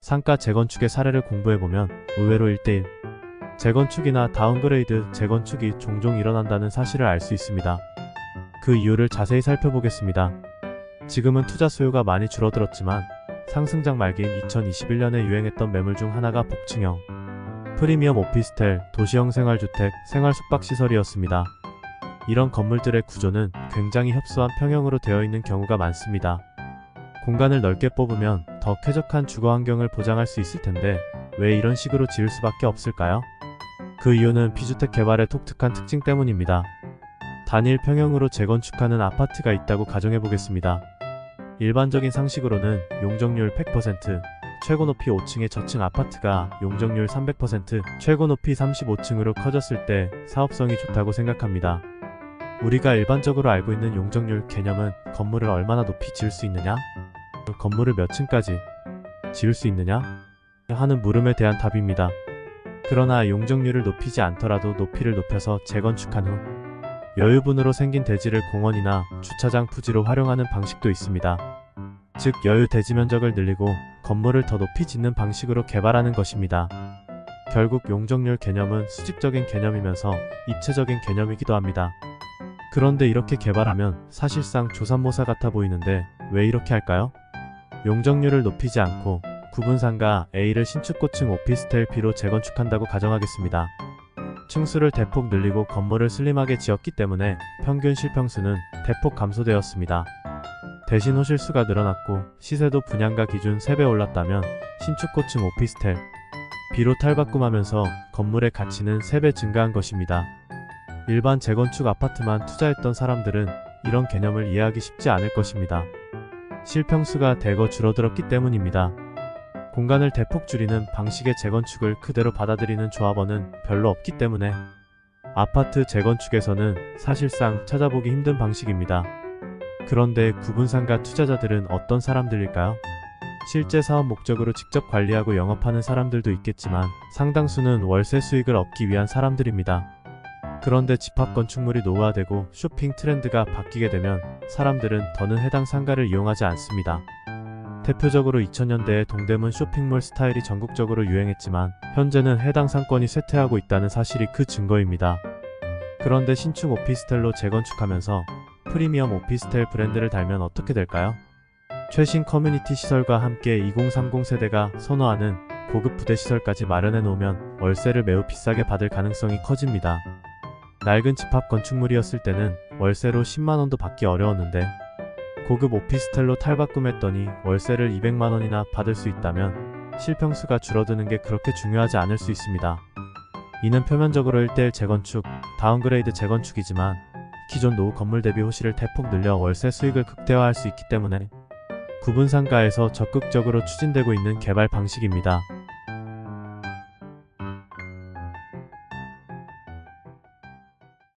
상가 재건축의 사례를 공부해보면 의외로 1대1 재건축이나 다운그레이드 재건축이 종종 일어난다는 사실을 알 수 있습니다. 그 이유를 자세히 살펴보겠습니다. 지금은 투자 수요가 많이 줄어들었지만 상승장 말기인 2021년에 유행했던 매물 중 하나가 복층형, 프리미엄 오피스텔, 도시형 생활주택, 생활 숙박시설이었습니다. 이런 건물들의 구조는 굉장히 협소한 평형으로 되어 있는 경우가 많습니다. 공간을 넓게 뽑으면 더 쾌적한 주거 환경을 보장할 수 있을 텐데 왜 이런 식으로 지을 수밖에 없을까요? 그 이유는 비주택 개발의 독특한 특징 때문입니다. 단일 평형으로 재건축하는 아파트가 있다고 가정해보겠습니다. 일반적인 상식으로는 용적률 100%, 최고 높이 5층의 저층 아파트가 용적률 300%, 최고 높이 35층으로 커졌을 때 사업성이 좋다고 생각합니다. 우리가 일반적으로 알고 있는 용적률 개념은 건물을 얼마나 높이 지을 수 있느냐? 건물을 몇 층까지 지을 수 있느냐? 하는 물음에 대한 답입니다. 그러나 용적률을 높이지 않더라도 높이를 높여서 재건축한 후 여유분으로 생긴 대지를 공원이나 주차장 부지로 활용하는 방식도 있습니다. 즉 여유 대지 면적을 늘리고 건물을 더 높이 짓는 방식으로 개발하는 것입니다. 결국 용적률 개념은 수직적인 개념이면서 입체적인 개념이기도 합니다. 그런데 이렇게 개발하면 사실상 조삼모사 같아 보이는데 왜 이렇게 할까요? 용적률을 높이지 않고 구분상가 A를 신축고층 오피스텔 B로 재건축한다고 가정하겠습니다. 층수를 대폭 늘리고 건물을 슬림하게 지었기 때문에 평균 실평수는 대폭 감소되었습니다. 대신 호실수가 늘어났고 시세도 분양가 기준 3배 올랐다면 신축고층 오피스텔 B로 탈바꿈하면서 건물의 가치는 3배 증가한 것입니다. 일반 재건축 아파트만 투자했던 사람들은 이런 개념을 이해하기 쉽지 않을 것입니다. 실평수가 대거 줄어들었기 때문입니다. 공간을 대폭 줄이는 방식의 재건축을 그대로 받아들이는 조합원은 별로 없기 때문에 아파트 재건축에서는 사실상 찾아보기 힘든 방식입니다. 그런데 구분상가 투자자들은 어떤 사람들일까요? 실제 사업 목적으로 직접 관리하고 영업하는 사람들도 있겠지만 상당수는 월세 수익을 얻기 위한 사람들입니다. 그런데 집합 건축물이 노후화되고 쇼핑 트렌드가 바뀌게 되면 사람들은 더는 해당 상가를 이용하지 않습니다. 대표적으로 2000년대에 동대문 쇼핑몰 스타일이 전국적으로 유행했지만 현재는 해당 상권이 쇠퇴하고 있다는 사실이 그 증거입니다. 그런데 신축 오피스텔로 재건축하면서 프리미엄 오피스텔 브랜드를 달면 어떻게 될까요? 최신 커뮤니티 시설과 함께 2030 세대가 선호하는 고급 부대 시설까지 마련해 놓으면 월세를 매우 비싸게 받을 가능성이 커집니다. 낡은 집합 건축물이었을 때는 월세로 10만원도 받기 어려웠는데 고급 오피스텔로 탈바꿈했더니 월세를 200만원이나 받을 수 있다면 실평수가 줄어드는 게 그렇게 중요하지 않을 수 있습니다. 이는 표면적으로 1대1 재건축, 다운그레이드 재건축이지만 기존 노후 건물 대비 호실을 대폭 늘려 월세 수익을 극대화할 수 있기 때문에 구분상가에서 적극적으로 추진되고 있는 개발 방식입니다.